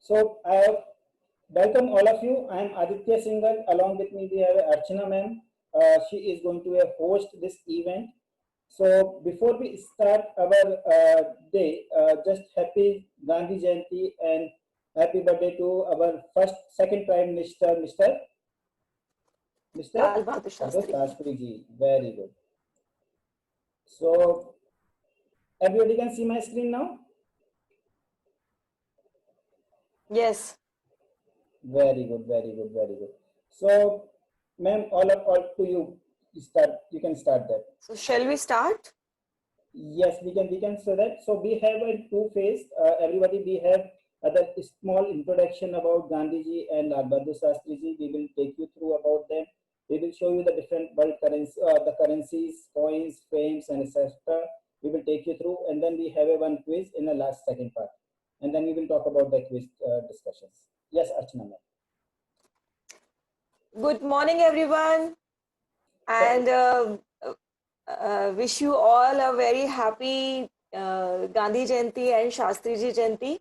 So welcome all of you. I am Aditya Singhal. Along with me we have Archana ma'am. She is going to host this event. So before we start our day, just happy Gandhi Jayanti and happy birthday to our second Prime Minister, Mr. Lal Bahadur Bahadur Shastri. Shastri ji. Very good. So everybody can see my screen now. Yes. Very good, very good, very good. So, ma'am, all to you. Start. You can start that. So shall we start? Yes, we can say that. So we have a two phase. Everybody, we have other small introduction about Gandhiji and Lal Bahadur Shastri ji. We will take you through about them. We will show you the different world currency, the currencies, coins, frames, and etc. We will take you through, and then we have a one quiz in the last second part, and then we will talk about the quiz discussions. Yes, Archana ma'am. Good morning, everyone, and wish you all a very happy Gandhi Jayanti and Shastri Ji Jayanti.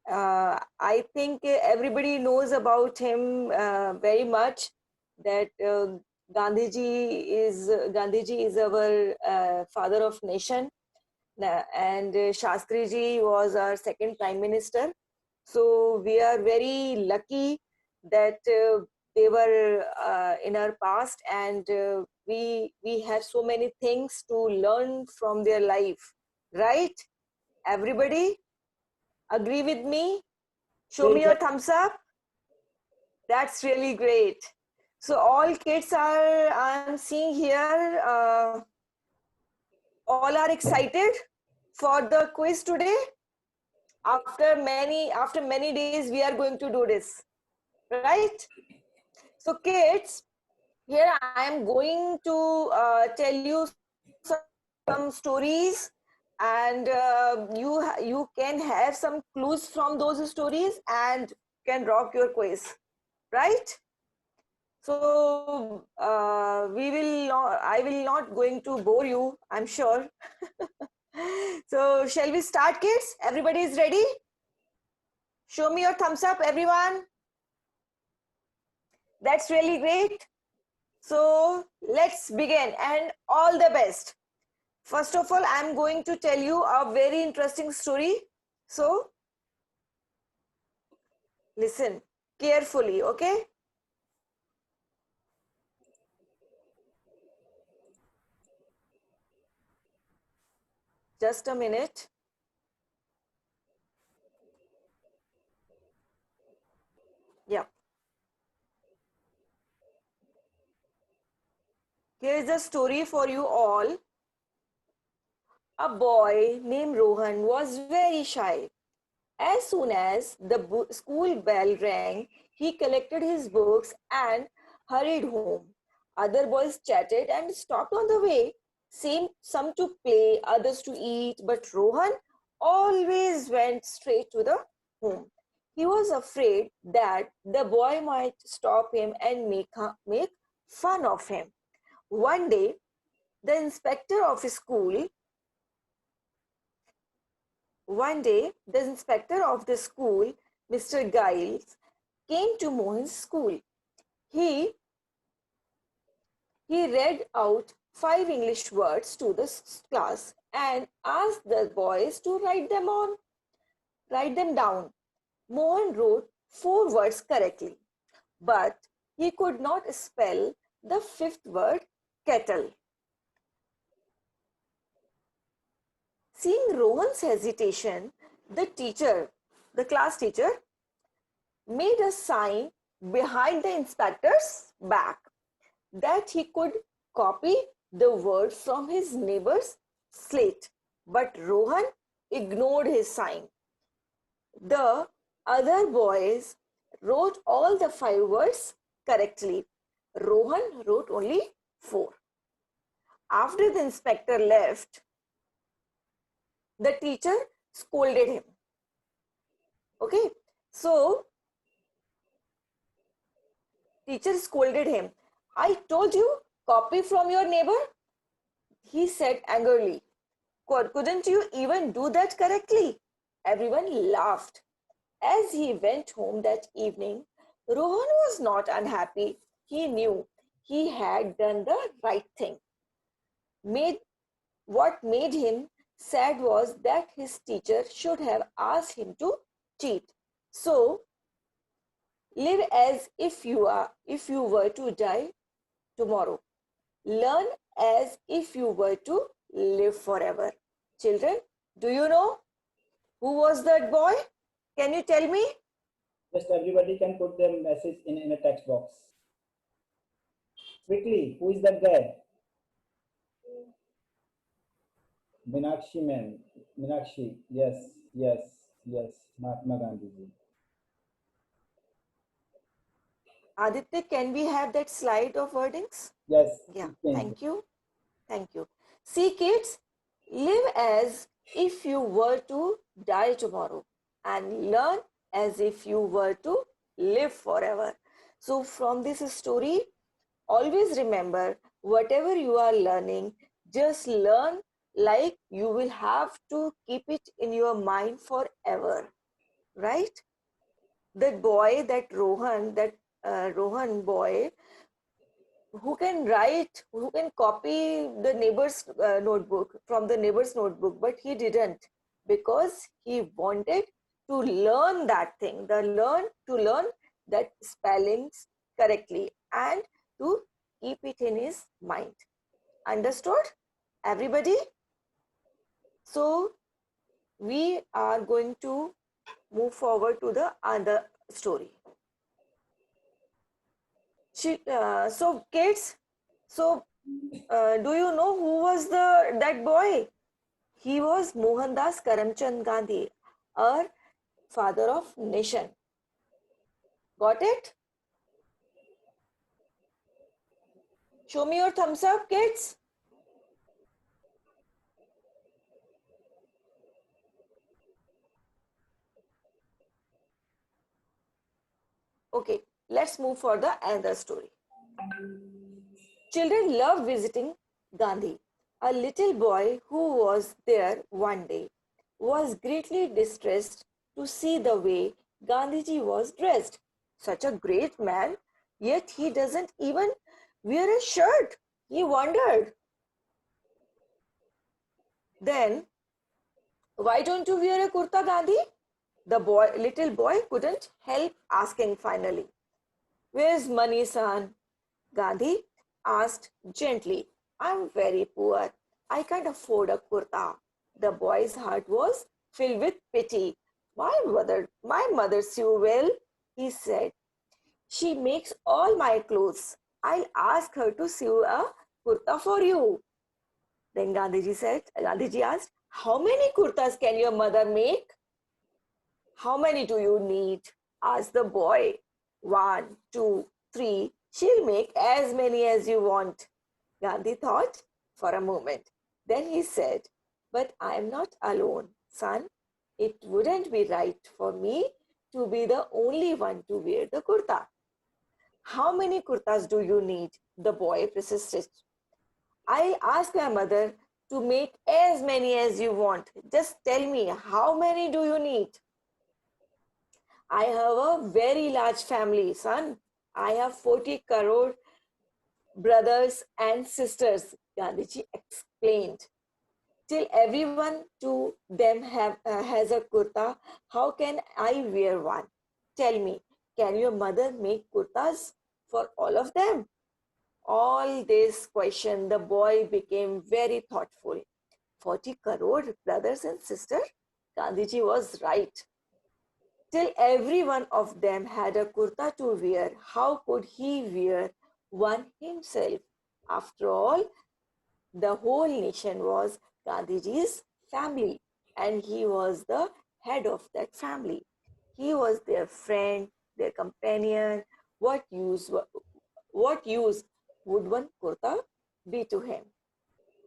I think everybody knows about him very much. That Gandhiji is our father of nation, and Shastri Ji was our second Prime Minister. So we are very lucky that they were in our past, and we have so many things to learn from their life, right? Everybody agree with me? Show me your thumbs up. That's really great. So all kids I'm seeing here, all are excited for the quiz today. After many days we are going to do this, right? So kids, here I am going to tell you some stories, and you can have some clues from those stories and can rock your quiz, right? So I will not going to bore you, I'm sure. So shall we start, kids? Everybody is ready? Show me your thumbs up, everyone. That's really great. So let's begin, and all the best. First of all, I'm going to tell you a very interesting story. So listen carefully, okay? Just a minute. Yeah. Here is a story for you all. A boy named Rohan was very shy. As soon as the school bell rang, he collected his books and hurried home. Other boys chatted and stopped on the way. Some to play, others to eat, but Rohan always went straight to the home. He was afraid that the boy might stop him and make fun of him. One day, the inspector of his school One day, the inspector of the school, Mr. Giles, came to Mohan's school. He read out 5 English words to the class and asked the boys to write them down. Mohan wrote 4 words correctly, but he could not spell the 5th word, kettle. Seeing Rohan's hesitation, the class teacher, made a sign behind the inspector's back that he could copy the word from his neighbor's slate. But Rohan ignored his sign. The other boys wrote all the 5 words correctly. Rohan wrote only 4. After the inspector left, the teacher scolded him. Okay, so teacher scolded him. I told you, copy from your neighbor, he said angrily. Couldn't you even do that correctly? Everyone laughed. As he went home that evening, Rohan was not unhappy. He knew he had done the right thing. What made him sad was that his teacher should have asked him to cheat. So, live as if you were to die tomorrow. Learn as if you were to live forever. Children, do you know who was that boy? Can you tell me? Just everybody can put their message in a text box. Quickly, who is that guy? Minakshi man. Minakshi. Yes, yes, yes. Mahatma Gandhi ji. Aditya, can we have that slide of wordings? Yes. Yeah, Thank thank you. Thank you. See, kids, live as if you were to die tomorrow and learn as if you were to live forever. So, from this story, always remember whatever you are learning, just learn like you will have to keep it in your mind forever, right? That boy, that Rohan boy, who can write, who can copy the neighbor's notebook from the neighbor's notebook, but he didn't because he wanted to learn that thing, to learn that spellings correctly and to keep it in his mind. Understood, everybody? So we are going to move forward to the other story. So kids, do you know who was that boy? He was Mohandas Karamchand Gandhi, our father of nation. Got it? Show me your thumbs up, kids. Okay, let's move for the another story. Children loved visiting Gandhi. A little boy who was there one day was greatly distressed to see the way Gandhiji was dressed. Such a great man, yet he doesn't even wear a shirt. He wondered. Then, why don't you wear a kurta, Gandhi? Little boy couldn't help asking finally. Where's money, son? Gandhi asked gently. I'm very poor. I can't afford a kurta. The boy's heart was filled with pity. My mother sew well, he said. She makes all my clothes. I'll ask her to sew a kurta for you. Then Gandhiji asked, how many kurtas can your mother make? How many do you need? Asked the boy. 1, 2, 3. She'll make as many as you want. Gandhi thought for a moment. Then he said, but I'm not alone, son. It wouldn't be right for me to be the only one to wear the kurta. How many kurtas do you need? The boy persisted. I'll ask my mother to make as many as you want. Just tell me, how many do you need? I have a very large family, son. I have 40 crore brothers and sisters, Gandhiji explained. Till everyone to them has a kurta, how can I wear one? Tell me, can your mother make kurtas for all of them? All this question, the boy became very thoughtful. 40 crore brothers and sisters? Gandhiji was right. Till every one of them had a kurta to wear, how could he wear one himself? After all, the whole nation was Gandhiji's family, and he was the head of that family. He was their friend, their companion. What use would one kurta be to him?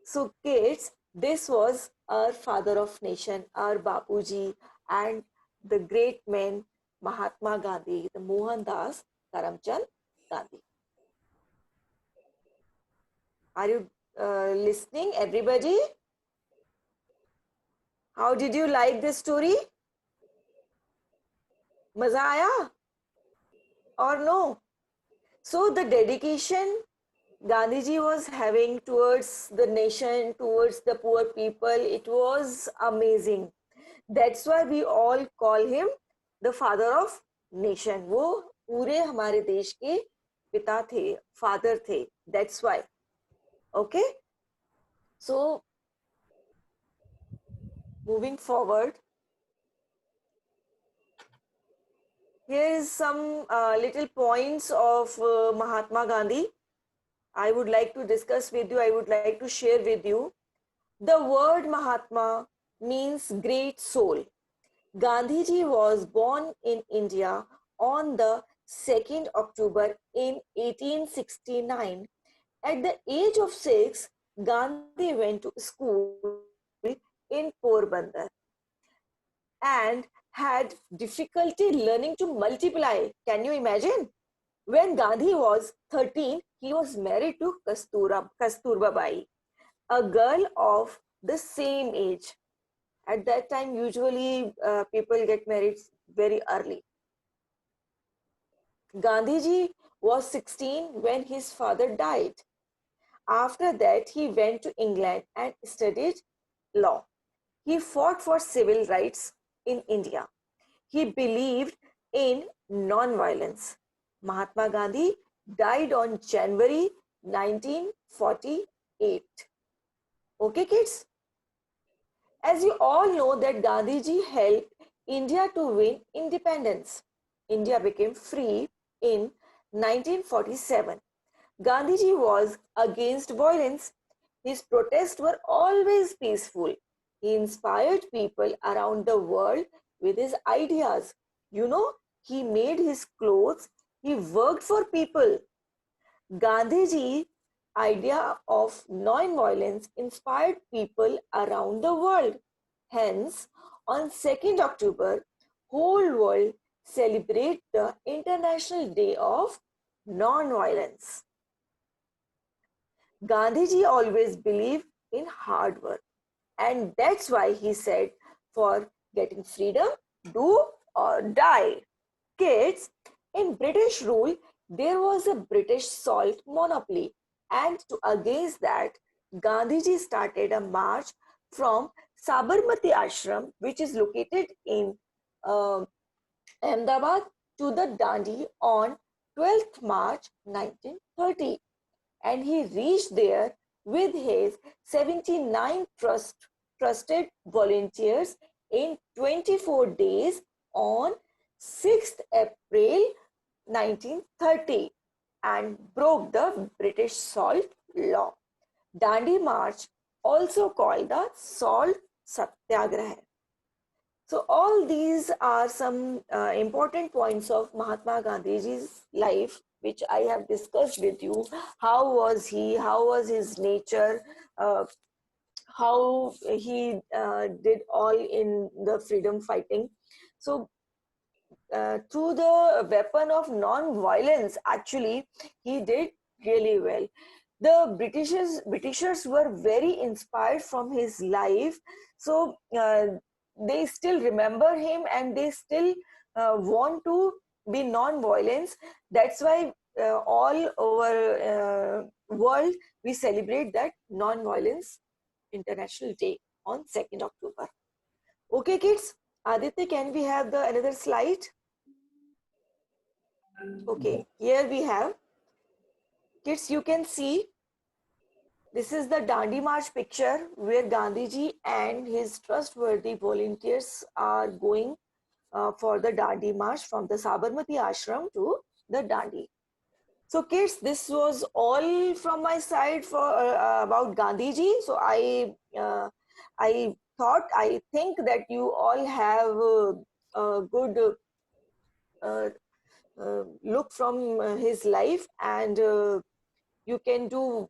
So, kids, this was our father of nation, our Bapuji, and the great men Mahatma Gandhi, the Mohandas Karamchand Gandhi. Are you listening, everybody? How did you like this story? मजा आया or no? So the dedication Gandhiji was having towards the nation, towards the poor people, it was amazing. That's why we all call him the father of nation. वो पूरे हमारे देश के पिता थे, father थे. That's why. Okay. So moving forward, here is some little points of Mahatma Gandhi. I would like to discuss with you. I would like to share with you. The word Mahatma means great soul. Gandhiji was born in India on the 2nd October in 1869. At the age of 6, Gandhi went to school in Porbandar and had difficulty learning to multiply. Can you imagine? When Gandhi was 13, he was married to Kasturba Bai, a girl of the same age. At that time, usually people get married very early. Gandhiji was 16 when his father died. After that, he went to England and studied law. He fought for civil rights in India. He believed in non-violence. Mahatma Gandhi died on January 1948. Okay, kids? As you all know that Gandhiji helped India to win independence. India became free in 1947. Gandhiji was against violence. His protests were always peaceful. He inspired people around the world with his ideas. You know, he made his clothes. He worked for people. Gandhiji's idea of non-violence inspired people around the world. Hence, on 2nd October, whole world celebrate the International Day of Non-Violence. Gandhiji always believed in hard work, and that's why he said, for getting freedom, do or die. Kids, in British rule, there was a British salt monopoly, and to against that, Gandhiji started a march from Sabarmati Ashram, which is located in Ahmedabad, to the Dandi on 12th March 1930. And he reached there with his 79 trusted volunteers in 24 days on 6th April 1930 and broke the British salt law. Dandi March, also called the Salt Satyagraha. So all these are some important points of Mahatma Gandhiji's life, which I have discussed with you. How was he? How was his nature? How he did all in the freedom fighting. So through the weapon of non-violence, actually, he did really well. The Britishers were very inspired from his life. So they still remember him and they still want to be non-violence. That's why all over world we celebrate that non-violence International Day on 2nd October. Okay, kids. Aditya, can we have the another slide? Okay, here we have. Kids, you can see this is the Dandi March picture where Gandhiji and his trustworthy volunteers are going for the Dandi March from the Sabarmati Ashram to the Dandi. So kids, this was all from my side for about Gandhiji. So I think that you all have a good look from his life, and you can do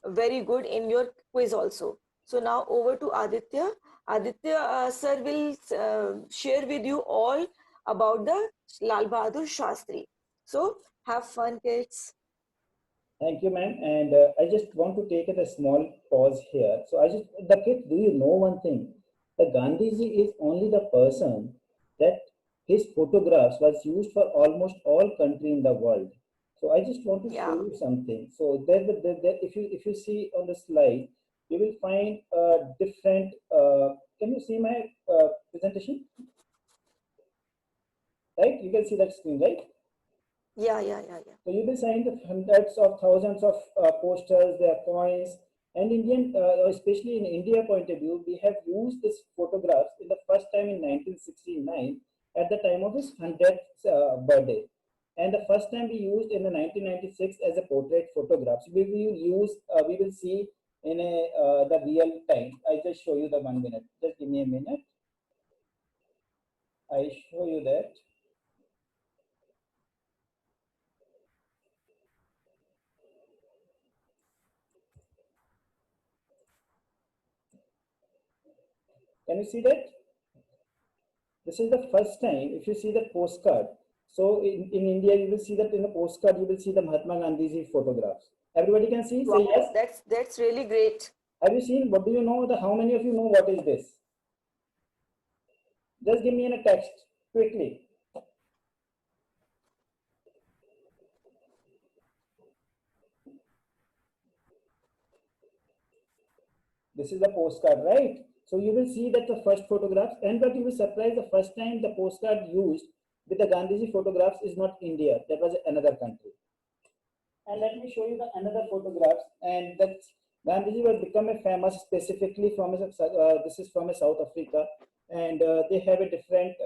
very good in your quiz also. So now over to Aditya. Aditya sir will share with you all about the Lal Bahadur Shastri. So have fun, kids. Thank you, ma'am. And I just want to take a small pause here. So the kids, do you know one thing? The Gandhiji is only the person that his photographs was used for almost all country in the world. So I just want to show Yeah. you something. So if you see on the slide, you will find different. Can you see my presentation? Right, you can see that screen, right? Yeah. So you will find the hundreds of thousands of posters, their coins, and especially in India point of view, we have used this photographs in the first time in 1969 at the time of his 100th birthday. And the first time we used in the 1996 as a portrait photographs. We will see in the real time. I just show you the 1 minute. Just give me a minute. I show you that. Can you see that? This is the first time, if you see the postcard. So in India, you will see that in the postcard, you will see the Mahatma Gandhi's photographs. Everybody can see, say Wow, yes. that's really great. Have you seen, what do you know, how many of you know what is this? Just give me in a text, quickly. This is the postcard, right? So you will see that the first photographs, and but you will surprise the first time the postcard used with the Gandhiji photographs is not India, that was another country. And let me show you the another photographs, and that Gandhiji will become a famous specifically from this is from a South Africa, and they have a different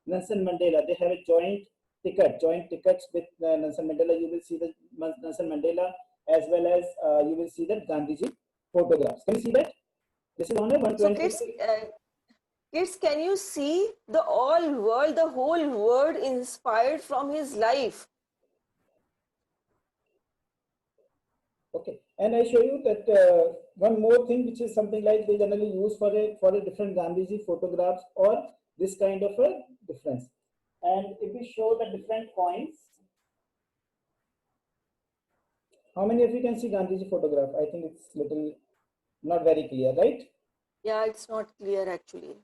Nelson Mandela. They have a joint tickets with Nelson Mandela. You will see the Nelson Mandela as well as you will see the Gandhiji photographs. Can you see that? This is on a So 120. kids, can you see the whole world inspired from his life? Okay, and I show you that one more thing, which is something like they generally use for a different Gandhiji photographs or this kind of a difference. And if we show the different coins, how many of you can see Gandhiji photograph? I think it's little not very clear, right? Yeah, it's not clear actually.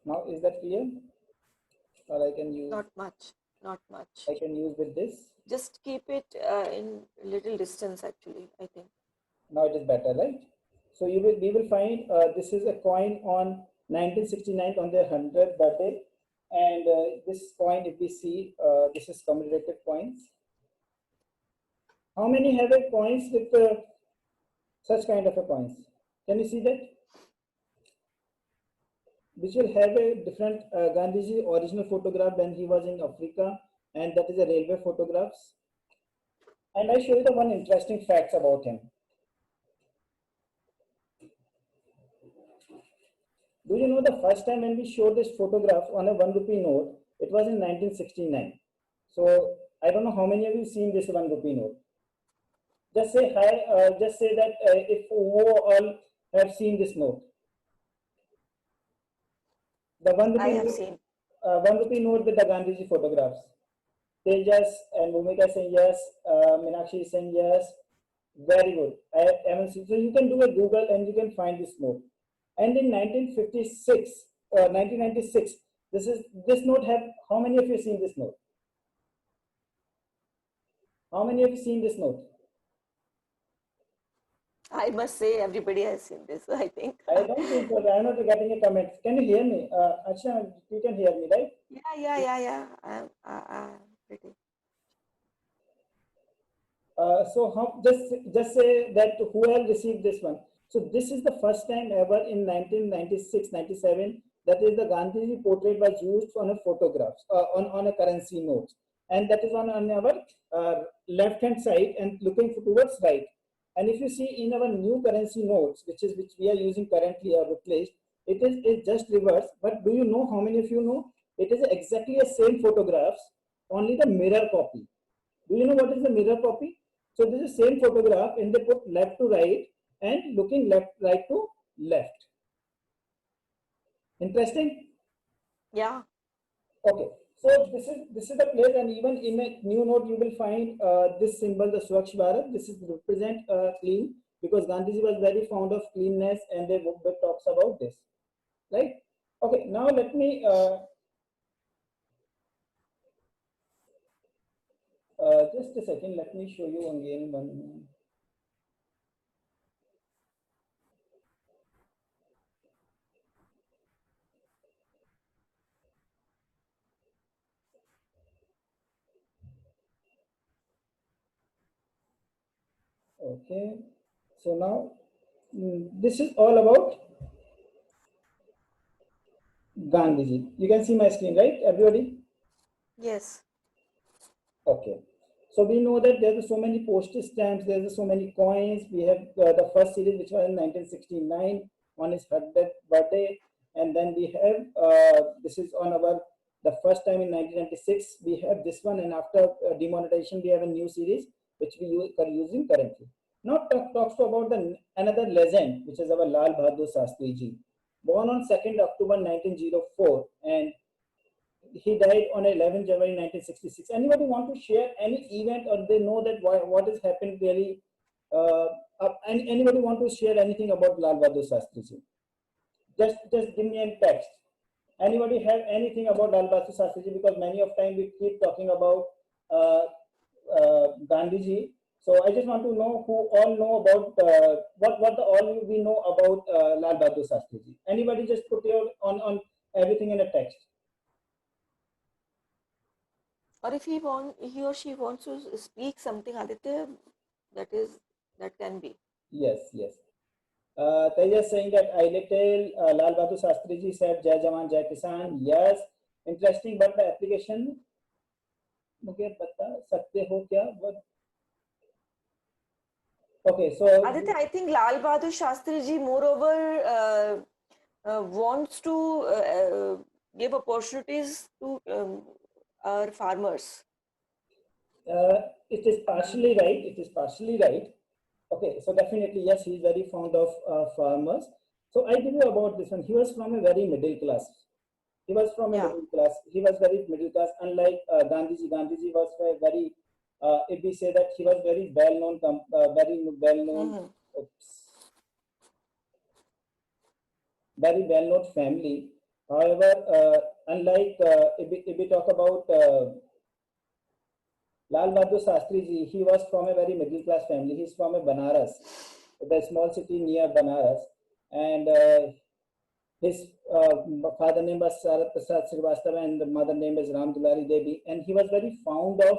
Now is that clear? Or I can use. Not much. Not much. I can use with this. Just keep it in little distance actually, I think. Now it is better, right? So we will find this is a coin on 1969 on their 100th birthday, and this coin, if we see, this is commemorative coins. How many have a coins with such kind of a coins? Can you see that? Which will have a different Gandhiji original photograph when he was in Africa, and that is a railway photographs. And I show you the one interesting facts about him. Do you know the first time when we showed this photograph on a 1 rupee note, it was in 1969. So I don't know how many of you seen this 1 rupee note. Just say hi, just say that if you all have seen this note. The 1 rupee I have note, seen. 1 rupee note with the Gandhiji photographs. Tejas and Bhumika saying yes, Meenakshi is saying yes. Very good. So you can do a Google and you can find this note. And in 1956 or 1996, this note have, how many of you seen this note? How many of you seen this note? I must say everybody has seen this, I think. I don't think so. I'm not getting a comment. Can you hear me? Akshay, you can hear me, right? Yeah. I'm pretty. So just say that who have received this one. So this is the first time ever in 1996-97 that is the Gandhiji portrait was used on a photographs on a currency note, and that is on our left hand side and looking towards right. And if you see in our new currency notes, which we are using currently or replaced, it just reverse. But do you know how many of you know it is exactly the same photographs, only the mirror copy. Do you know what is the mirror copy? So this is same photograph and they put left to right and looking right to left. Interesting? Yeah. Okay. So this is the place, and even in a new note you will find this symbol, the Swachh Bharat. This is represent clean, because Gandhiji was very fond of cleanness and their book talks about this, right? Okay. Now let me Just a second, let me show you again one. Okay, so now this is all about Gandhiji. You can see my screen, right, everybody? Yes. Okay. So we know that there are so many postage stamps, there are so many coins. We have the first series, which was in 1969, on his birthday, and then we have this is on our the first time in 1996. We have this one, and after demonetization, we have a new series which we are using currently. Now talks about the another legend, which is our Lal Bahadur Shastri Ji, born on 2nd October 1904, and he died on 11 January 1966. Anybody want to share any event, or they know that what has happened really? And anybody want to share anything about Lal Bahadur Shastri Ji? Just give me a text. Anybody have anything about Lal Bahadur Shastri Ji? Because many of time we keep talking about uh, Gandhi Ji. So I just want to know who all know about what the all we know about Lal Bahadur Shastri Ji. Anybody just put your on everything in a text. Or if he or she wants to speak something, Aditya, that can be. Yes, yes. Tejas saying that I little Lal Bahadur Shastri ji said Jai Jawan Jai Kisan. Yes, interesting. But the application, मुझे बता सकते हो क्या? Okay, so Aditya, I think Lal Bahadur Shastri ji, moreover, wants to give opportunities to our farmers. it is partially right. It is partially right. Okay, so definitely yes, he is very fond of farmers. So I give you about this one. He was from a very middle class. He was from a middle class. He was very middle class. Unlike Gandhiji, Gandhiji was very. If we say that he was very well known, very well known, very well known family. However, unlike if we talk about Lal Bahadur Shastri ji, he was from a very middle class family. He's from a Banaras, the small city near Banaras, and his father name was Sarat Prasad Srivastava and the mother name is Ram Dulari Devi, and he was very fond of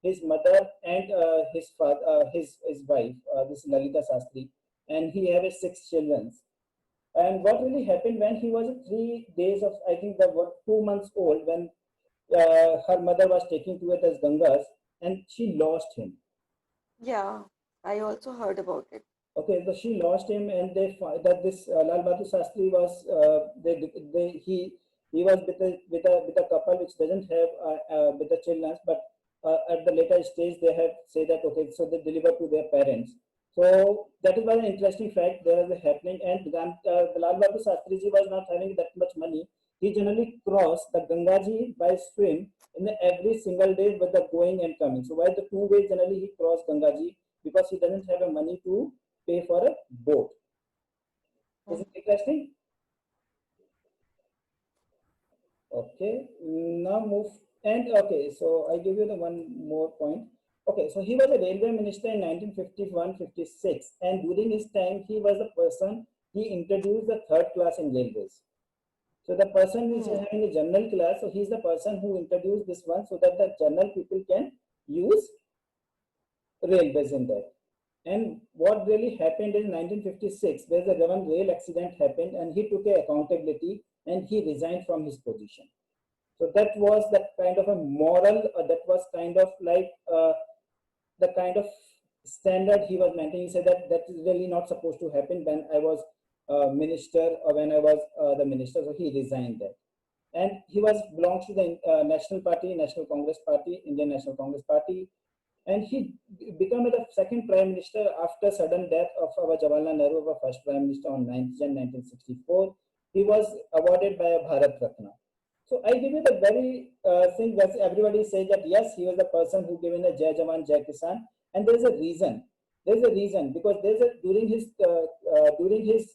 his mother and his father, his wife, this Lalita Shastri, and he had 6 children. And what really happened when he was 3 days of, I think, 2 months old, when her mother was taking to it as Gangas, and she lost him. Yeah, I also heard about it. Okay, so she lost him, and they that this Lal Bahadur Shastri was he was with a couple which doesn't have with the children, but at the later stage they have say that okay, so they deliver to their parents. So that is one interesting fact there is happening, and the Lal Bahadur Shastri ji was not having that much money. He generally crossed the Gangaji by swim in every single day with the going and coming. So while the 2 ways generally he crossed Gangaji because he doesn't have a money to pay for a boat. Isn't it interesting? Okay, now move and okay, so I give you the one more point. Okay, so he was a railway minister in 1951-56, and during his time, he was the person he introduced the 3rd class in railways. So the person who is having a general class, so he's the person who introduced this one so that the general people can use railways in that. And what really happened in 1956, there's a one rail accident happened, and he took accountability and he resigned from his position. So that was that kind of a moral, that was kind of like the kind of standard he was maintaining. He said that that is really not supposed to happen when I was minister or when I was the minister. So he resigned that. And he was belongs to the National Party, National Congress Party, Indian National Congress Party. And he became the 2nd Prime Minister after sudden death of our Jawaharlal Nehru, our first Prime Minister on 9th Jan 1964. He was awarded by a Bharat Ratna. So I give you the very thing that everybody says that yes, he was the person who gave in a Jai Jawan Jai Kisan, and there's a reason. There's a reason because there's a during his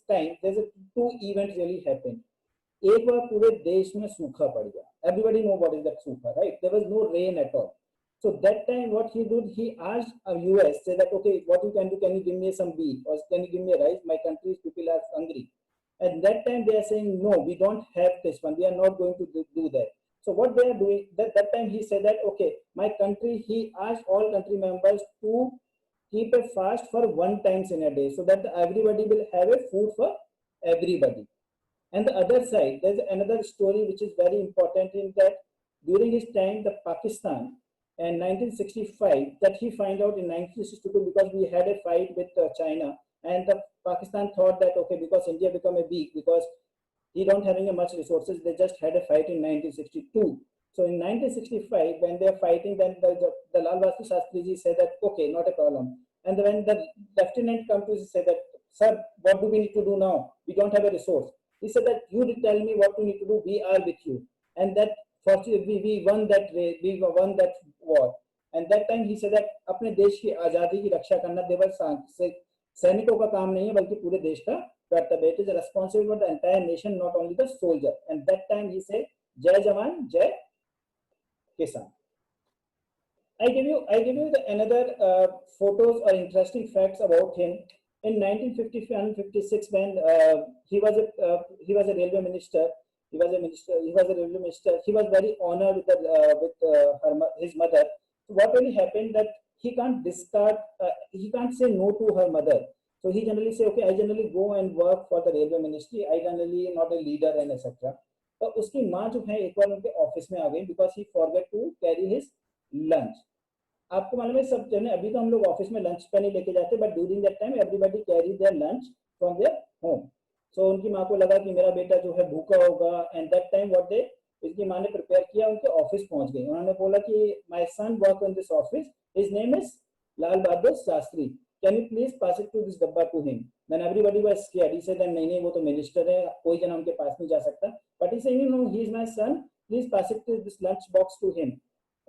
time there's a 2 events really happened. एक बार पूरे देश में सूखा पड़ गया. Everybody know what is that सूखा, right? There was no rain at all. So that time, what he did, he asked US, say that, okay, what you can do, can you give me some beef or can you give me a rice? My country's people are hungry. And that time they are saying, no, we don't have this one. We are not going to do that. So what they are doing, that time he said that, okay, my country, he asked all country members to keep a fast for 1 time in a day so that everybody will have a food for everybody. And the other side, there's another story which is very important in that during his time, the Pakistan in 1965, that he find out in 1962 because we had a fight with China, and the Pakistan thought that okay, because India become a weak because he don't having a much resources, they just had a fight in 1962. So in 1965, when they are fighting, then the Lal Bahadur Shastri ji said that okay, not a problem. And when the lieutenant come to say that, sir, what do we need to do now? We don't have a resource. He said that you tell me what we need to do. We are with you. And that fortunately we won that race, we won that war. And that time he said that अपने देश की आजादी की रक्षा करना देवर सैनिकों का काम नहीं है बल्कि पूरे देश का कर्तव्य. It is responsible for the entire nation, not only the soldier. And that time he said, Jai Jawan, Jai Kisan. I give you another photos or interesting facts about him. In 1955-56, when he was a railway minister, he was a railway minister. He was very honored with his mother. So what really happened that he can't discard, he can't say no to her mother. So he generally say, okay, I generally go and work for the railway ministry. I generally not a leader and etc. तो उसकी माँ जो है एक बार उनके office में आ गई because he forgot to carry his lunch. आपको मालूम है सब जने अभी तो हम लोग ऑफिस में लंच पे नहीं लेके जाते but during that time everybody carry their lunch from their home. So उनकी माँ को लगा कि मेरा बेटा जो है भूखा होगा and that time what they उसकी माँ ने प्रिपेयर किया उनके ऑफिस पहुंच गई. उन्होंने बोला कि my son work in this office, his name is Lal Bahadur Shastri, can you please pass it to this dabba to him. Then everybody was scared. He said नहीं वो तो मिनिस्टर है, कोई जना उनके पास नहीं जा सकता. But he said no, he is my son, please pass it to this lunch box to him.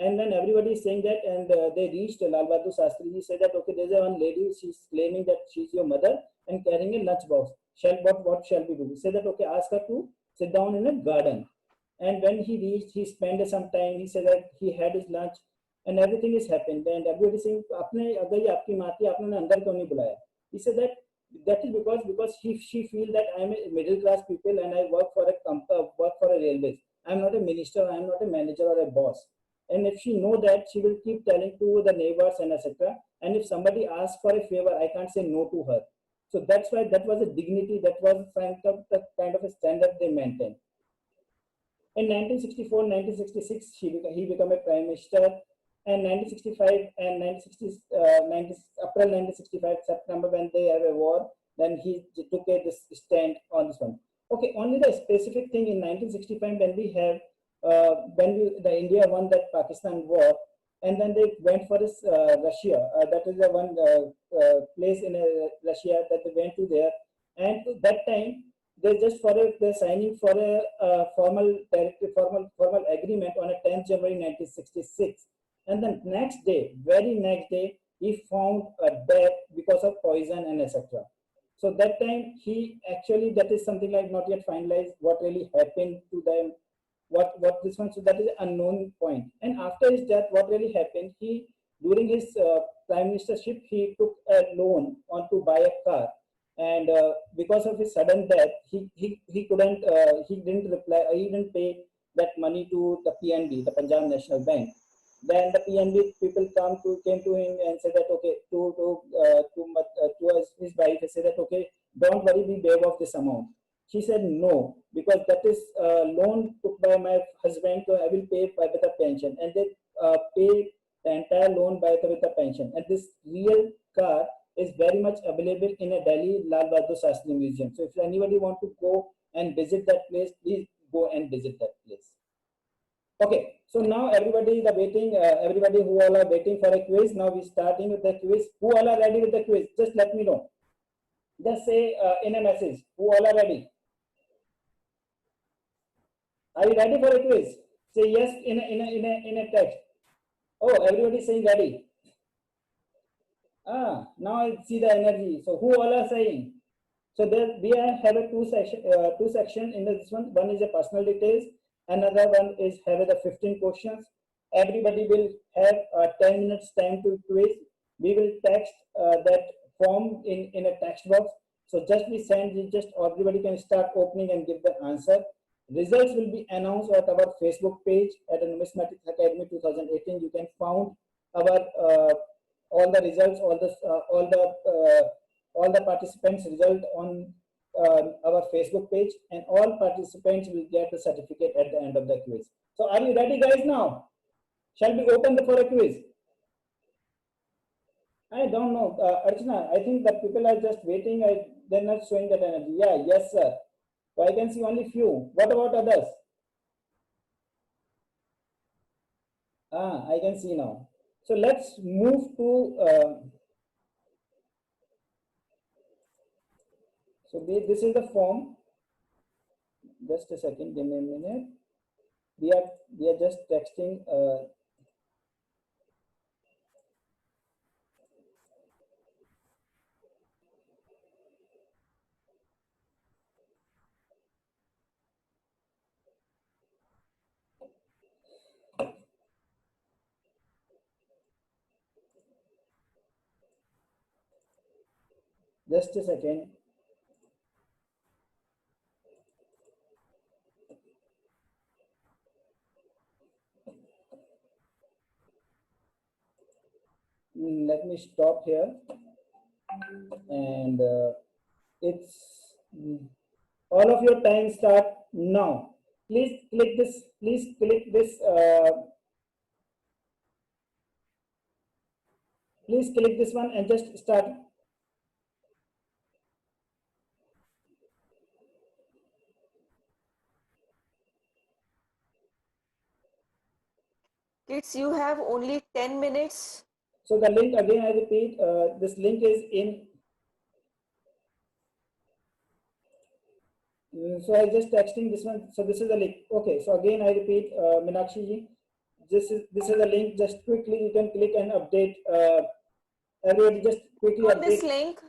And then everybody is saying that, and they reached Lal Bahadur Shastri. He said that okay, there's a one lady. She's claiming that she's your mother and carrying a lunch box. What shall we do? He said that okay, ask her to sit down in a garden. And when he reached, he spent some time. He said that he had his lunch, and everything is happened. And everybody saying, "आपने अगर ये आपकी माँ थी, आपने अंदर क्यों नहीं बुलाया?" He said that is because she feel that I am a middle class people and I work for a railways. I am not a minister. I am not a manager or a boss. And if she know that, she will keep telling to the neighbors and etc. And if somebody asks for a favor, I can't say no to her. So that's why that was a dignity, that was the kind of a standard they maintained. In 1964, 1966, he became a prime minister. And 1965 and April 1965, September, when they have a war, then he took this stand on this one. Okay, only the specific thing in 1965 when we have the India won that Pakistan war, and then they went for this Russia. That is the one place in Russia that they went to there, and that time they just they're signing for a formal agreement on a 10th January 1966, and then very next day, he found a death because of poison and etc. So that time he actually, that is something like not yet finalized what really happened to them. What this one, so that is an unknown point. And after his death, what really happened, he during his prime ministership, he took a loan on to buy a car, and because of his sudden death, he couldn't he didn't pay that money to the PNB, the Punjab National Bank. Then the PNB people came to him and said that okay, to his wife, they said that okay, don't worry, we waive off this amount. She said no, because that is loan took by my husband, so I will pay by the pension. And they pay the entire loan by with the pension. And this real car is very much available in a Delhi Lal Bahadur Shastri Museum. So if anybody want to go and visit that place, please go and visit that place. Okay, so now everybody is waiting. Everybody who all are waiting for a quiz. Now we starting with the quiz. Who all are ready with the quiz? Just let me know. Just say in a message, who all are ready? Are you ready for a quiz? Say yes in a text. Oh, everybody is saying ready. Now I see the energy. So who all are saying? So there we have a two section in this one. One is a personal details. Another one is have the 15 questions. everybody will have 10 minutes time to quiz. We will text that form in a text box. So just we send it, just everybody can start opening and give the answer. Results will be announced at our Facebook page at Numismatics Academy 2018. You can find our all the results, all the participants' result on our Facebook page, and all participants will get the certificate at the end of the quiz. So, are you ready, guys? Now, shall we open for a quiz? I don't know, Archana. I think that people are just waiting. They're not showing that energy. Yeah, yes, sir. So I can see only few. What about others? I can see now. So let's move to. This is the form. Just a second. Give me a minute. We are just texting. Just a second. Let me stop here, and it's all of your time start now. Please click this. Please click this. Please click this one and just start. Kids, you have only 10 minutes. So the link again, I repeat, this link is in. So I just texting this one. So this is the link. Okay. So again, I repeat, Meenakshi ji, this is the link. Just quickly you can click and update. Everybody just quickly On this update. link,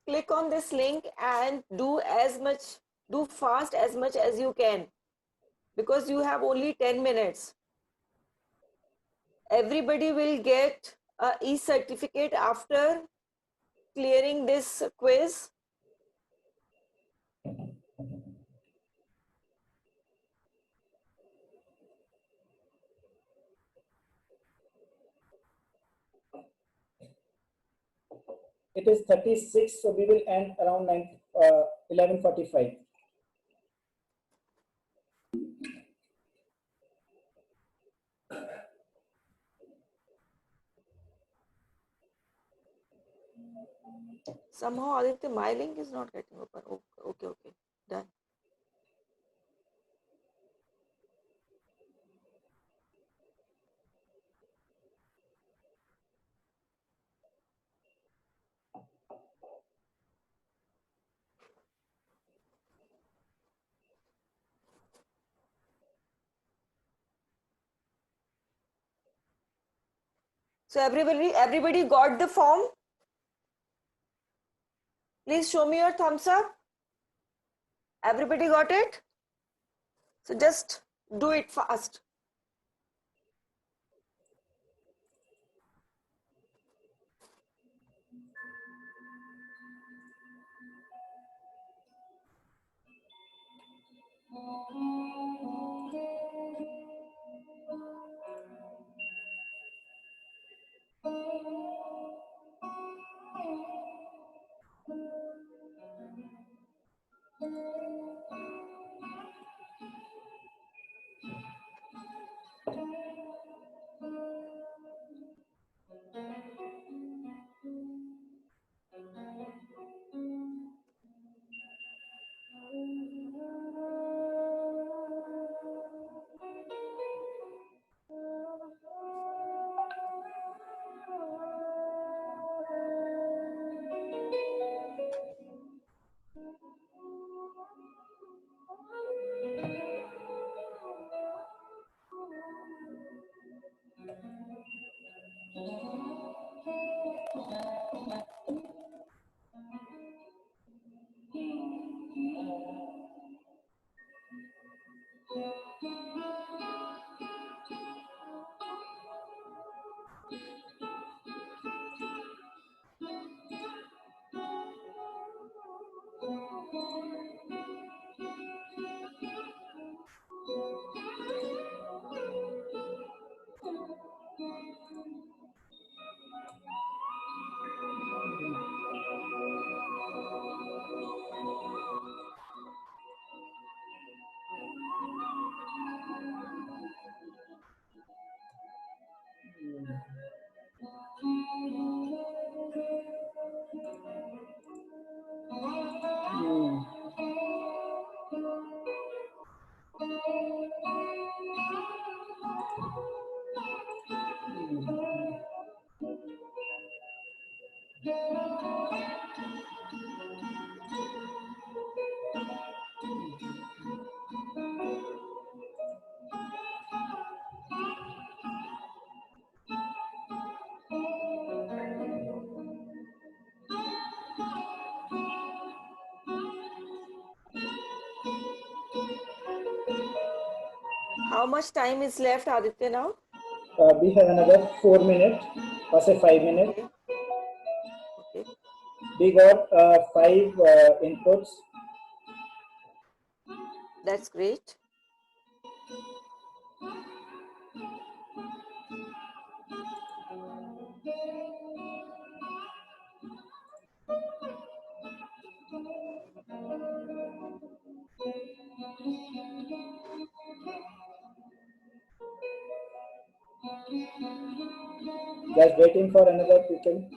click on this link and do fast as much as you can, because you have only 10 minutes. Everybody will get a e-certificate after clearing this quiz. It is 36, so we will end around 11:45. Somehow, Aditya, my link is not getting open. Okay, done. So everybody got the form? Please show me your thumbs up. Everybody got it? So just do it fast. how much time is left, Aditya, now? We have another 4 minutes, or say 5 minutes. Okay. Okay. We got 5 inputs. That's great. Just waiting for another people.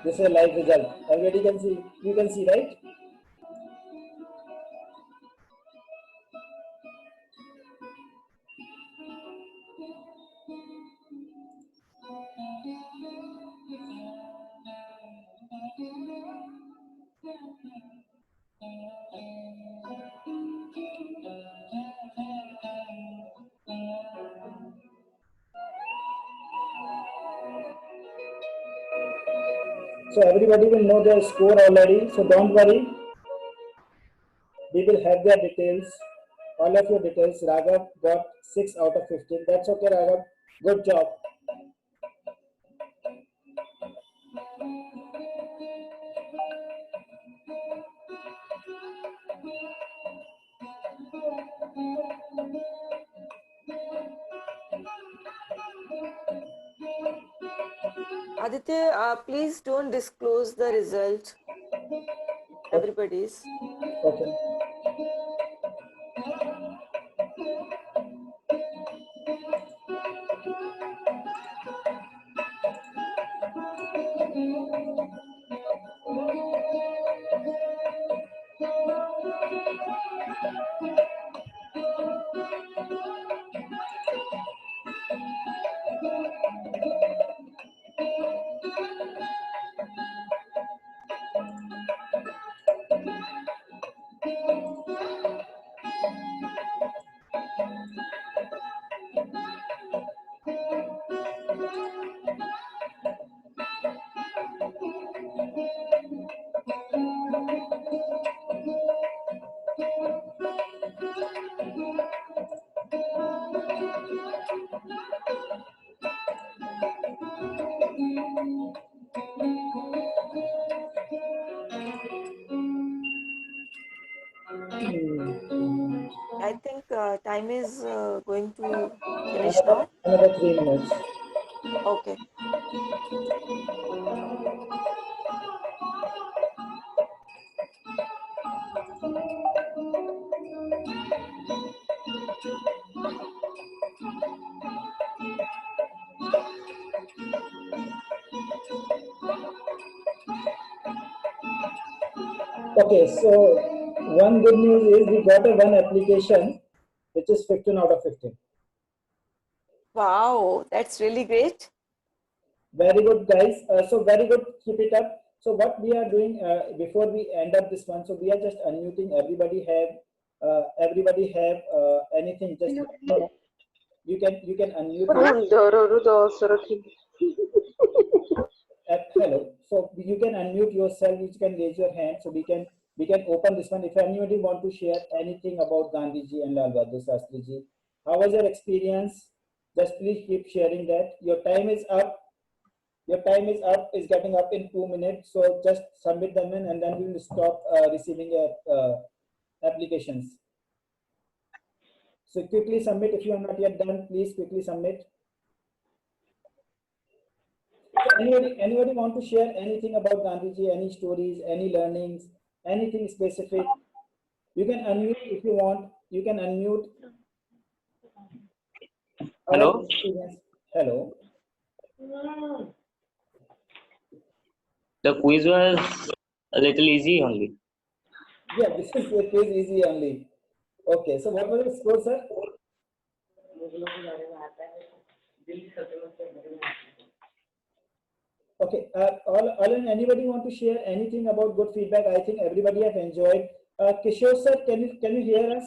This is a live result. Everybody can see. You can see, right? So everybody will know their score already. So don't worry. We will have their details. All of your details. Raghav got 6 out of 15. That's okay, Raghav. Good job. Aditya, please don't disclose the result. Everybody's. Okay. I think time is going to finish now. Another 3 minutes. Okay. Okay, so one good news is we got a one application which is 15 out of 15. Wow, that's really great. Very good, guys. So very good. Keep it up. So what we are doing before we end up this one, so we are just unmuting. Everybody have anything? Just you can unmute. Hello. So you can unmute yourself. You can raise your hand. So we can open this one. If anybody want to share anything about Gandhiji and Lal Bahadur Shastri Ji, how was your experience? Just please keep sharing that. Your time is up. Your time is up. Is getting up in 2 minutes. So just submit them in, and then we will stop receiving your applications. So quickly submit. If you are not yet done, please quickly submit. Anybody want to share anything about Gandhiji? Any stories? Any learnings? Anything specific? You can unmute if you want. You can unmute. Hello. Hello. The quiz was a little easy only. Yeah, this is the quiz easy only. Okay, so what was the score, sir? Okay, anybody want to share anything about good feedback? I think everybody have enjoyed. Kishore sir, can you hear us?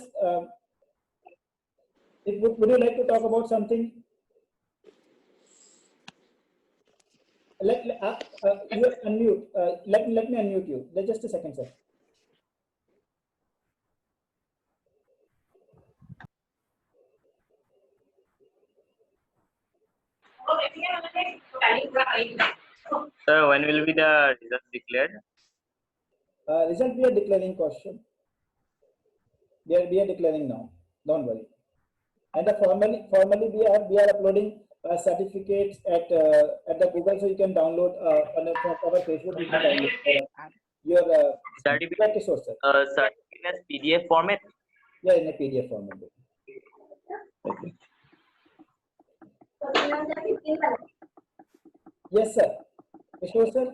Would you like to talk about something? You unmute. Let me unmute you. Just a second, sir. Sir, when will be the results declared? Result we are declaring question. We are declaring now. Don't worry. And formally we are uploading certificates at the Google, so you can download on our Facebook. You can download your Certificate resource, sir. Certificate as PDF format. Yeah, in a PDF format. Okay. Yes, sir. Sure, sir.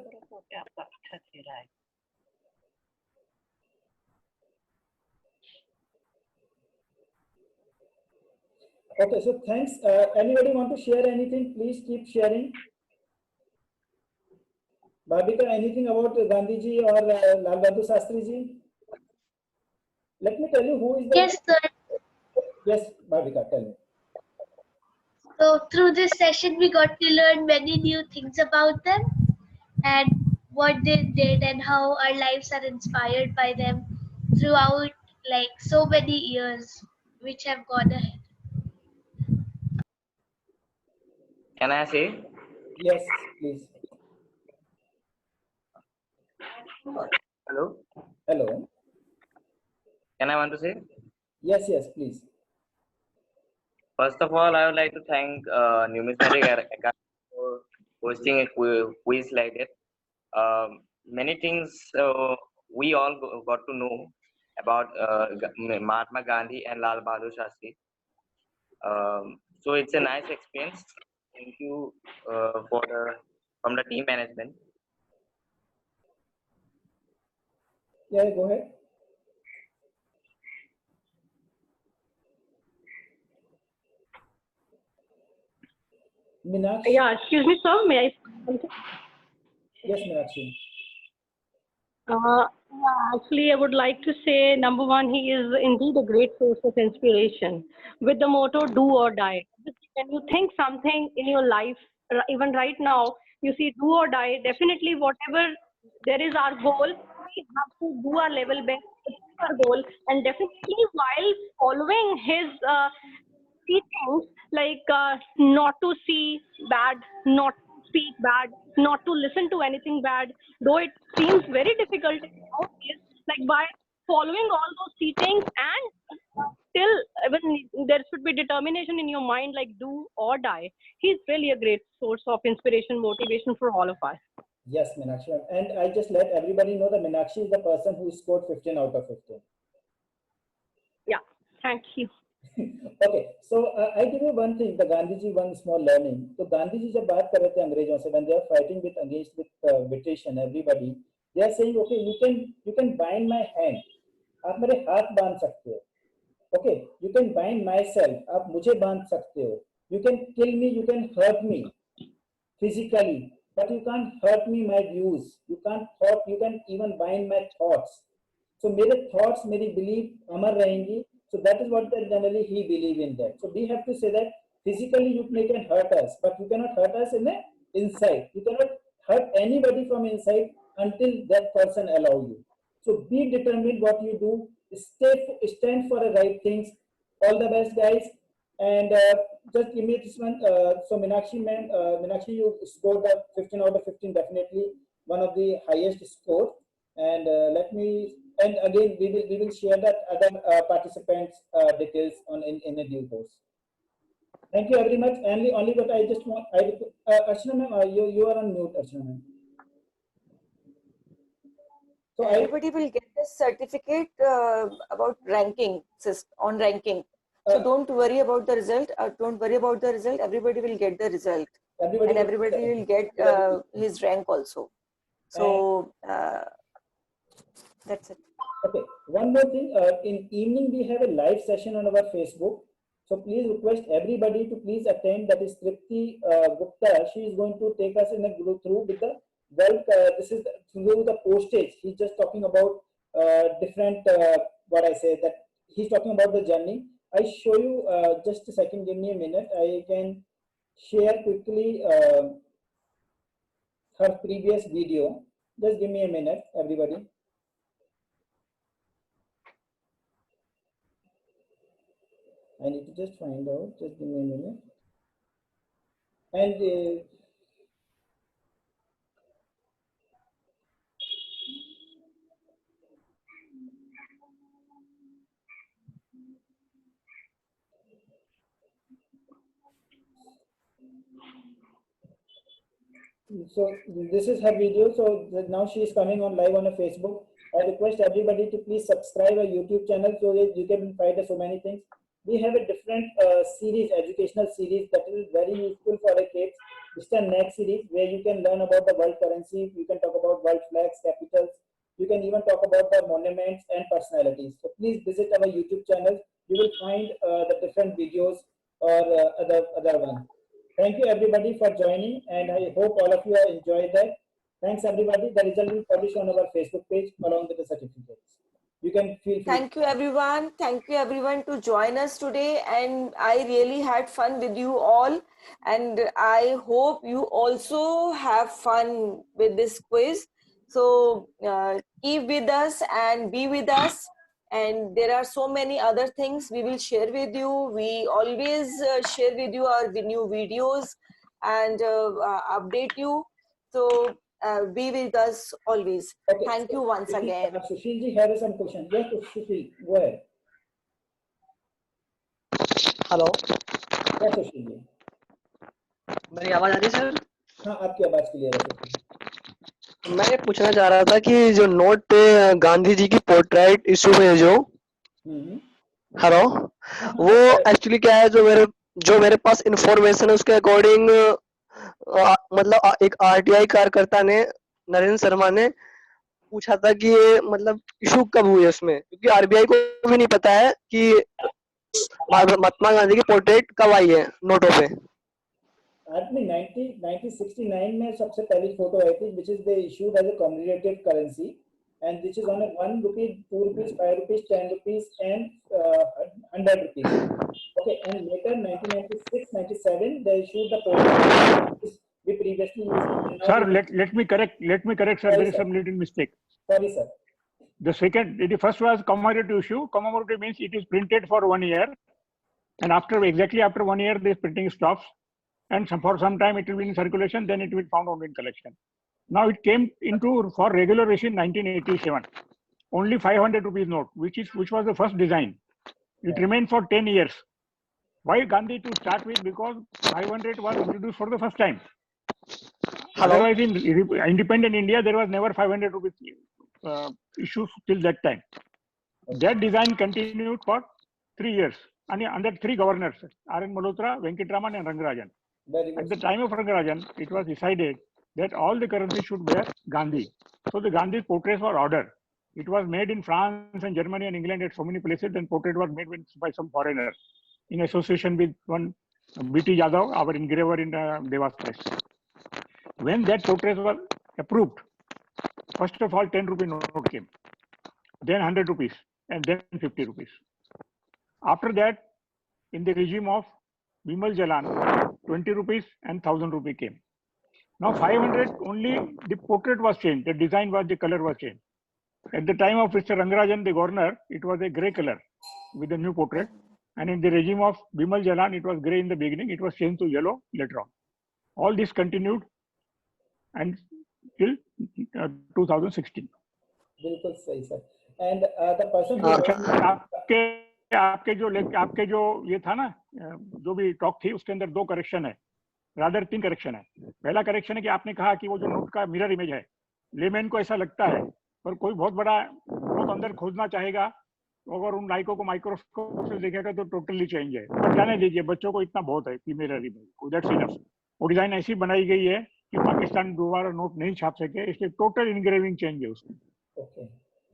Okay, so thanks. Anybody want to share anything? Please keep sharing. Bhabika, anything about Gandhiji or Lal Bahadur Shastri ji? Let me tell you who is the. Yes, sir. Yes, Bhabika, tell me. So through this session, we got to learn many new things about them and what they did and how our lives are inspired by them throughout like so many years which have gone ahead. Can I say? Yes, please. Hello. Hello. Can I want to say? Yes, please. First of all, I would like to thank Numismatic Academy for hosting a quiz like that. Many things we all got to know about Mahatma Gandhi and Lal Bahadur Shastri. So it's a nice experience. Thank you from the team management. Yeah, go ahead. Meenakshi. Yeah, excuse me, sir. May I? Yes, Meenakshi. Actually, I would like to say, number one, he is indeed a great source of inspiration with the motto, do or die. When you think something in your life, even right now, you see do or die, definitely whatever there is our goal, we have to do our level best to achieve our goal. And definitely while following his teachings, like not to see bad, not to speak bad, not to listen to anything bad, though it seems very difficult nowadays, like by following all those teachings and still even there should be determination in your mind, like do or die. He's really a great source of inspiration, motivation for all of us. Yes, Meenakshi. And I just let everybody know that Meenakshi is the person who scored 15 out of 15. Yeah, thank you. Okay, so I give you one thing. The Gandhiji one small learning. So Gandhiji जब बात कर रहे थे अंग्रेजों से, when they are fighting against British and everybody, they are saying, okay, you can bind my hand. आप मेरे हाथ बांध सकते हो. Okay, you can bind myself. आप मुझे बांध सकते हो. You can kill me, you can hurt me physically, but you can't hurt me my views. You can even bind my thoughts. So मेरे thoughts, मेरी belief अमर रहेंगी. So that is what generally he believe in that. So we have to say that physically you can hurt us, but you cannot hurt us in the inside. You cannot hurt anybody from inside until that person allow you. So be determined what you do. Stand for the right things. All the best, guys. And just give me this one. So Meenakshi, ma'am, Meenakshi, you scored the 15 out of 15, definitely one of the highest score. And let me. And again, we will share that other participants' details in a due course. Thank you very much. Only what I just want. Archana ma'am, you are on mute, Archana ma'am. So everybody will get the certificate about ranking, on ranking. So don't worry about the result. Don't worry about the result. Everybody will get the result. Everybody will get his rank also. So that's it. Okay. One more thing. In evening, we have a live session on our Facebook. So please request everybody to please attend. That is Tripti Gupta. She is going to take us in a group through with the wealth. This is through the postage. He's just talking about different. What I say that he's talking about the journey. I show you just a second. Give me a minute. I can share quickly. her previous video. Just give me a minute, everybody. I need to just find out. Just give me a minute. And so this is her video. So now she is coming on live on a Facebook. I request everybody to please subscribe our YouTube channel so that you can find so many things. We have a different series, educational series that is very useful for the kids. It's the next series where you can learn about the world currency. You can talk about world flags, capitals. You can even talk about the monuments and personalities. So please visit our YouTube channel. You will find the different videos or other one. Thank you everybody for joining, and I hope all of you have enjoyed that. Thanks everybody. The result will publish on our Facebook page along with the certificates. You can feel free. Thank you everyone. Thank you everyone to join us today, and I really had fun with you all, and I hope you also have fun with this quiz. So keep with us and be with us, and there are so many other things we will share with you. We always share with you our new videos and update you. So be with us always. Okay, Thank you once again. Sushil ji has some question. Yes, Sushil, go ahead. Hello, Yes, Sushil ji. मेरी आवाज आ रही है sir? हाँ, आपकी आवाज clear है। मैं ये पूछना चाह रहा था कि जो नोट पे गांधी जी की पोर्ट्रेट इशू में है जो, हेलो, वो एक्चुअली क्या है, जो मेरे पास इंफॉर्मेशन है उसके अकॉर्डिंग मतलब एक आरटीआई कार्यकर्ता ने, नरेंद्र शर्मा ने पूछा था कि ये मतलब इशू कब हुई है उसमें, क्योंकि आरबीआई को भी नहीं पता है कि महात्मा गांधी की पोर्ट्रेट कब आई है नोटों पे। आदमी 1969 में सबसे पहली फोटो आई थी, which is they issued as a commemorative currency, and which is on a 1 rupee, 2 rupees, 5 rupees, 10 rupees, and 100 rupees. Okay, and later 1996-97 they issued the portrait we previously used. Sir, let me correct, sir. There is some little mistake. Sorry, sir. The first was commemorative issue. Commemorative means it is printed for 1 year, and exactly after 1 year, this printing stops, and for some time it will be in circulation. Then it will be found only in collection. Now it came into for regular issue in 1987. Only 500 rupees note, which was the first design. It remained for 10 years. Why Gandhi to start with? Because 500 was introduced for the first time. Otherwise, in independent India, there was never 500 rupees issues till that time. That design continued for 3 years, and under 3 governors, R.N. Malhotra, Venkatraman, and Rangarajan. At the time of Rangarajan, it was decided that all the currency should bear Gandhi. So the Gandhi portraits were ordered. It was made in France and Germany and England at so many places, and portrait was made by some foreigner in association with one B.T. Yadav, our engraver in Devas Press. When that portrait was approved, first of all 10 rupee note came, then 100 rupees, and then 50 rupees. After that, in the regime of Bimal Jalan, 20 rupees and 1000 rupee came. Now 500, only the portrait was changed, the design was, the color was changed. At the time of Mr. Rangarajan, the governor, it was a grey color with the new portrait. And in the regime of Bimal Jalan, it was grey in the beginning, it was changed to yellow later on. All this continued and till 2016. बिल्कुल सही sir. And the person who आपके जो ये था ना, जो भी talk थी उसके अंदर 2 करेक्शन है, रादर 3 करेक्शन है. पहला करेक्शन है कि आपने कहा कि वो जो नोट का मिरर इमेज है, लेमैन को ऐसा लगता है, पर कोई बहुत बड़ा बहुत अंदर खोजना चाहेगा, अगर उन लाइकों को माइक्रोस्कोप से देखेगा तो टोटली चेंज है. पर जाने दीजिए, बच्चों को इतना बहुत है कि मिरर इमेज, दैट्स इनफ. वो डिजाइन ऐसी बनाई गई है कि पाकिस्तान दोबारा नोट नहीं छाप सके, इसलिए टोटल इनग्रेविंग चेंज है उसमें.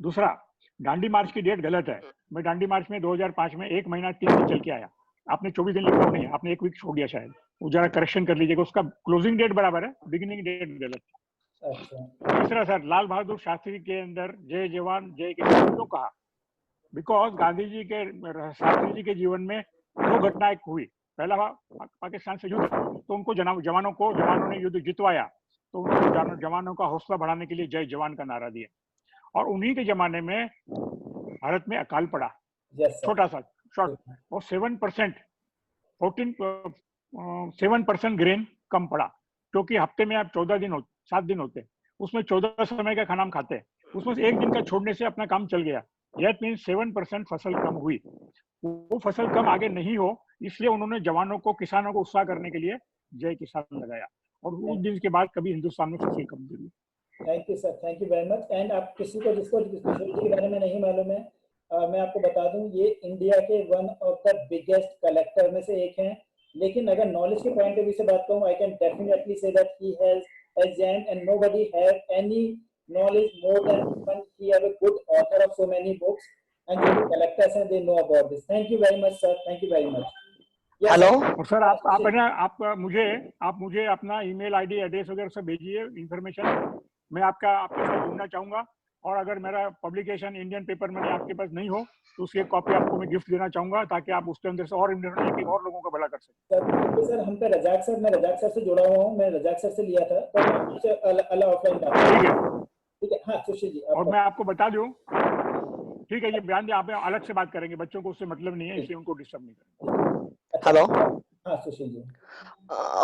दूसरा, दांडी मार्च की डेट गलत है. मैं दांडी मार्च में 2005 में 1 महीना 3 दिन चल के आया. आपने 24 दिन लिखा नहीं है, आपने 1 वीक छोड़ दिया शायद. वो जरा करेक्शन कर लीजिएगा, उसका क्लोजिंग डेट बराबर है, बिगिनिंग डेट गलत है. तीसरा सर, लाल बहादुर शास्त्री के अंदर जय जवान जय किसान क्यों कहा? बिकॉज गांधी जी के, शास्त्री जी के जीवन में 2 घटनाएं हुई. पहला पाकिस्तान से युद्ध, तो उनको जवानों ने युद्ध जितवाया. तो उन्होंने जवानों का हौसला बढ़ाने के लिए जय जवान का नारा दिया। और उन्हीं के जमाने में भारत में अकाल पड़ा, छोटा सा शॉर्ट, और 7% 7% ग्रेन कम पड़ा, क्योंकि हफ्ते में आप 7 दिन होते, उसमें 14 समय का खाना हम खाते हैं, उसमें से एक दिन का छोड़ने से अपना काम चल गया। दैट मीन्स 7% फसल कम हुई। वो फसल कम आगे नहीं हो, इसलिए उन्होंने जवानों को, किसानों को उत्साह करने के लिए जय किसान लगाया, और उस दिन के बाद कभी हिंदुस्तान में फसल कम नहीं हुई। Thank you sir, thank you very much. And आप जिसको किशोर जी के बारे में नहीं मालूम है, मैं आपको बता दूं, ये इंडिया के one of the biggest collector में से एक हैं। लेकिन अगर नॉलेज के पॉइंट ऑफ व्यू से बात करूं, I can definitely say that he has ascended and nobody have any knowledge more than one. He have a good author of so many books, and जो collectors हैं, they know about this. Thank you very much, sir. Thank you very much. Hello, और sir आप मुझे अपना email ID address वगैरह सब भेजिए information, मैं आपके साथ जुड़ना चाहूंगा। और अगर मेरा पब्लिकेशन इंडियन पेपर में आपके पास नहीं हो तो उसकी एक कॉपी आपको मैं गिफ्ट देना चाहूंगा, ताकि आप उसके अंदर से और लोगों का भला कर सकें। सर हम पे रजाक सर, मैं रजाक सर से जुड़ा हुआ हूँ, मैं रजाक सर से लिया था, तो मैं आपसे अलग ऑफलाइन बात करूंगा। ठीक है, हाँ सुशील जी। और मैं आपको बता दूं, ठीक है, ये बयान आप अलग से बात करेंगे, बच्चों को उससे मतलब नहीं है, इसलिए उनको डिस्टर्ब नहीं करेंगे। हेलो, हाँ सुशील जी।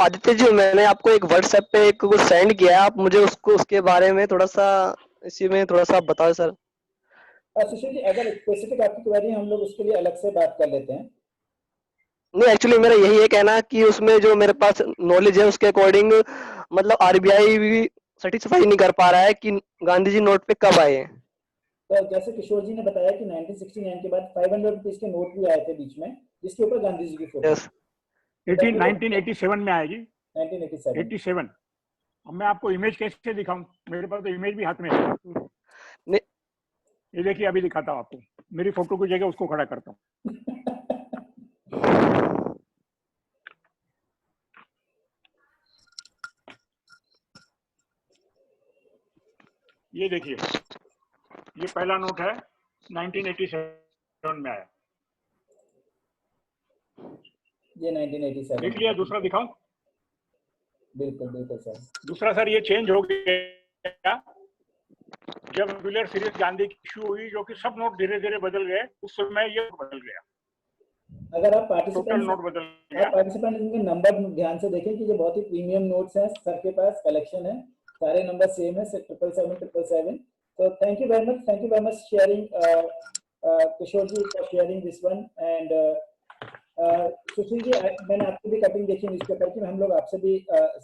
आदित्य जी, मैंने आपको एक व्हाट्सएप पे एक कुछ सेंड किया है, आप मुझे उसके बारे में थोड़ा सा बताओ सर। सुशील जी, अगर स्पेसिफिक आपकी क्वेरी, हम लोग उसके लिए अलग से बात कर लेते हैं। नहीं, एक्चुअली मेरा यही है कहना कि उसमें जो मेरे पास नॉलेज है उसके अकॉर्डिंग, मतलब आरबीआई भी सेटिस्फाई नहीं कर पा रहा है कि गांधी जी नोट पे कब आए। तो जैसे किशोर जी ने बताया कि 1969 के बाद 500 रुपीज के नोट भी आए थे बीच में, जिसके ऊपर गांधी जी की फोटो। 1987 में आएगी, 1987। अब मैं आपको इमेज कैसे दिखाऊं, मेरे पास तो इमेज भी हाथ में है। ये देखिए, अभी दिखाता हूँ आपको, मेरी फोटो की जगह उसको खड़ा करता हूँ। ये देखिए, ये पहला नोट है, 1987 में आया। ये 1987 देख लिया? दूसरा दिखाऊं? बिल्कुल बिल्कुल सर। दूसरा सर, ये चेंज हो गया जब रेगुलर सीरीज गांधी की इशू हुई, जो कि सब नोट धीरे धीरे बदल गए, उस समय ये बदल गया। अगर आप पार्टिसिपेंट नोट बदल गया। इनके नंबर ध्यान से देखें कि ये बहुत ही प्रीमियम नोट्स हैं, सर के पास कलेक्शन है, सारे नंबर सेम है, 777 so thank you very much sharing Kishore ji for sharing this one and Sushil ji, मैंने आपकी भी कटिंग देखी न्यूज़पेपर की, हम लोग आपसे भी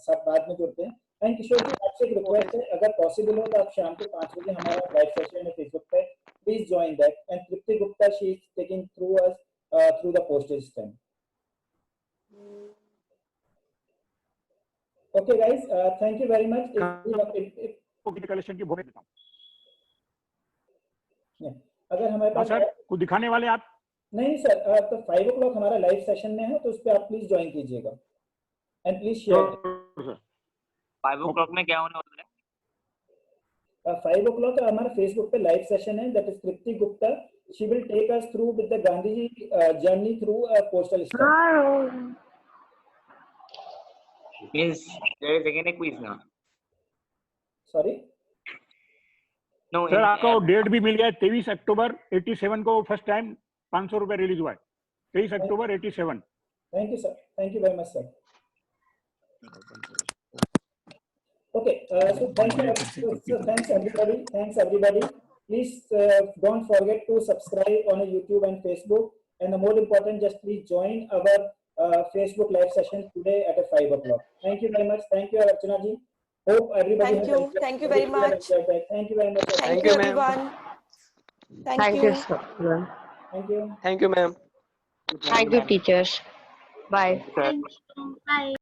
सब बाद में जुड़ते हैं। एंड किशोर जी, आपसे एक रिक्वेस्ट है, अगर पॉसिबल हो तो आप शाम को 5 बजे हमारा लाइव सेशन है फेसबुक पे, please join that. And Tripti Gupta, she is taking through us through the postage stamp. Okay guys, thank you very much. Collection की भूमि देता हूं। अगर हमारे पास सर कुछ दिखाने वाले आप? नहीं सर, तो 5 o'clock हमारा लाइव सेशन में है, तो उस पर आप प्लीज ज्वाइन कीजिएगा एंड प्लीज शेयर। 5 o'clock में क्या होने वाला है? 5 o'clock हमारा फेसबुक पे लाइव सेशन है, that is Tripti Gupta, she will take us through with the Gandhi ji journey through postal stamp. Means there is again a quiz now. Sorry? No. Sir आपको date भी मिल गया, 23 अक्टूबर 87 को फर्स्ट टाइम 500 रुपए रिलीज हुआ है, 23 अक्टूबर 87। Thank you sir, thank you very much sir. Okay, so thanks everybody. Please don't forget to subscribe on YouTube and Facebook, and the more important, just please join our Facebook live session today at 5 o'clock. Thank you very much. Thank you, Archana ji. Hope everybody. Thank you very much. Thank you very much. Thank you everyone. Thank you. Thank you. Thank you, ma'am. Thank you, teachers. Bye. Thank you. Bye.